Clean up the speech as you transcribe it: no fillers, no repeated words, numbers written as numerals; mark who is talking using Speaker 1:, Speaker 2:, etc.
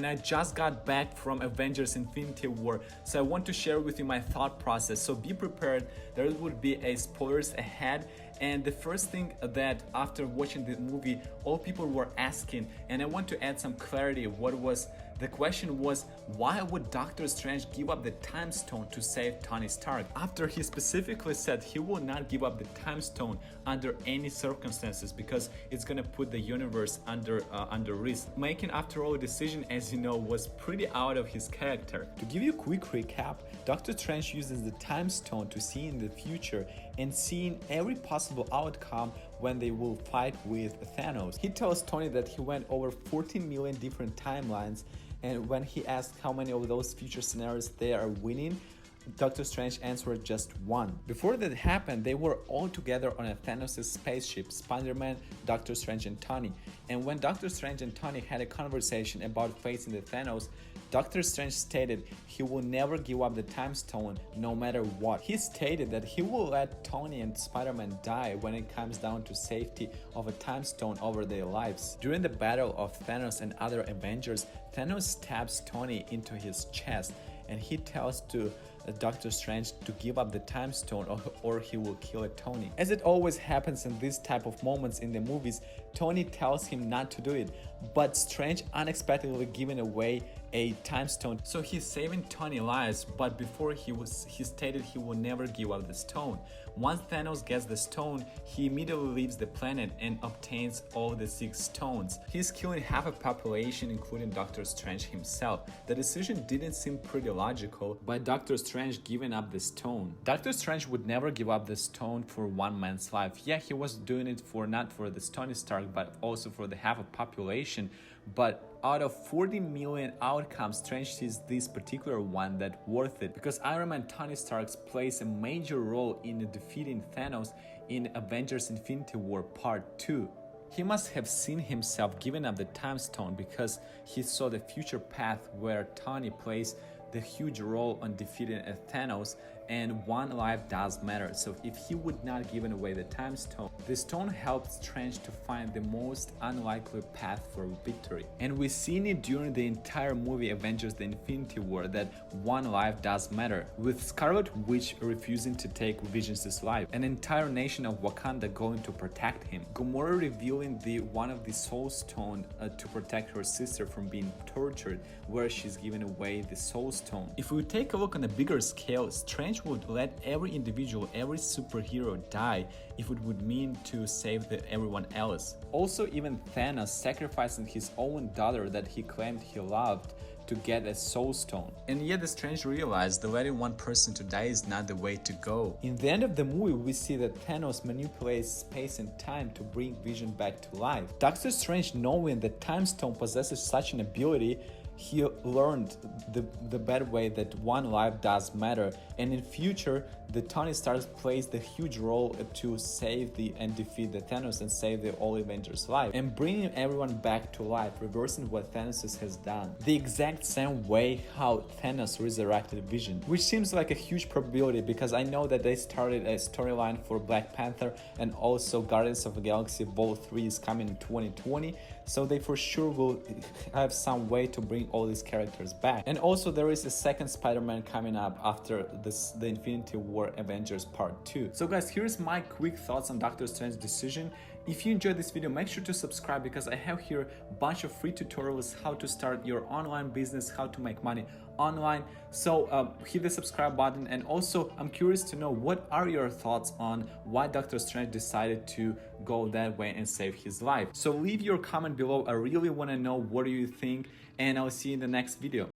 Speaker 1: And I just got back from Avengers Infinity War, so I want to share with you my thought process. So be prepared, there would be a spoilers ahead. And the first thing that after watching the movie all people were asking, and I want to add some clarity, the question was, why would Doctor Strange give up the time stone to save Tony Stark? After he specifically said he will not give up the time stone under any circumstances because it's gonna put the universe under risk. Making after all a decision, as you know, was pretty out of his character. To give you a quick recap, Doctor Strange uses the time stone to see in the future and seeing every possible outcome when they will fight with Thanos. He tells Tony that he went over 14 million different timelines, and when he asked how many of those future scenarios they are winning, Doctor Strange answered just one. Before that happened, they were all together on a Thanos' spaceship, Spider-Man, Doctor Strange and Tony. And when Doctor Strange and Tony had a conversation about facing the Thanos, Doctor Strange stated he will never give up the time stone no matter what. He stated that he will let Tony and Spider-Man die when it comes down to safety of a time stone over their lives. During the battle of Thanos and other Avengers, Thanos stabs Tony into his chest and he tells to Doctor Strange to give up the time stone or he will kill Tony. As it always happens in this type of moments in the movies, Tony tells him not to do it, but Strange unexpectedly giving away a time stone. So he's saving Tony's lives, but before he stated he will never give up the stone. Once Thanos gets the stone, he immediately leaves the planet and obtains all the 6 stones. He's killing half a population, including Doctor Strange himself. The decision didn't seem pretty logical, but Doctor Strange giving up the stone. Doctor Strange would never give up the stone for one man's life. Yeah, he was doing it not for the Tony Stark, but also for the half of population. But out of 40 million outcomes, Strange sees this particular one that worth it, because Iron Man Tony Stark plays a major role in defeating Thanos in Avengers Infinity War Part 2. He must have seen himself giving up the time stone because he saw the future path where Tony plays the huge role on defeating Thanos, and one life does matter. So if he would not given away the time stone, the stone helped Strange to find the most unlikely path for victory. And we've seen it during the entire movie Avengers the Infinity War that one life does matter, with Scarlet Witch refusing to take Vision's life, an entire nation of Wakanda going to protect him, Gamora revealing one of the soul stone to protect her sister from being tortured, where she's giving away the soul stone. If we take a look on a bigger scale, Strange would let every individual, every superhero die if it would mean to save everyone else. Also, even Thanos sacrificing his own daughter that he claimed he loved to get a soul stone. And yet the Strange realized that letting one person to die is not the way to go. In the end of the movie, we see that Thanos manipulates space and time to bring Vision back to life. Doctor Strange, knowing that Time Stone possesses such an ability, he learned the better way that one life does matter, and in future the Tony Stark plays the huge role to save and defeat the Thanos and save the all Avengers life and bringing everyone back to life, reversing what Thanos has done. The exact same way how Thanos resurrected Vision, which seems like a huge probability because I know that they started a storyline for Black Panther and also Guardians of the Galaxy Vol 3 is coming in 2020, so they for sure will have some way to bring all these characters back. And also there is a second Spider-Man coming up after the Infinity War Avengers Part 2. So guys, here's my quick thoughts on Doctor Strange's decision. If you enjoyed this video, make sure to subscribe because I have here a bunch of free tutorials how to start your online business, how to make money online. So hit the subscribe button, and also I'm curious to know what are your thoughts on why Doctor Strange decided to go that way and save his life. So leave your comment below. I really want to know what do you think, and I'll see you in the next video.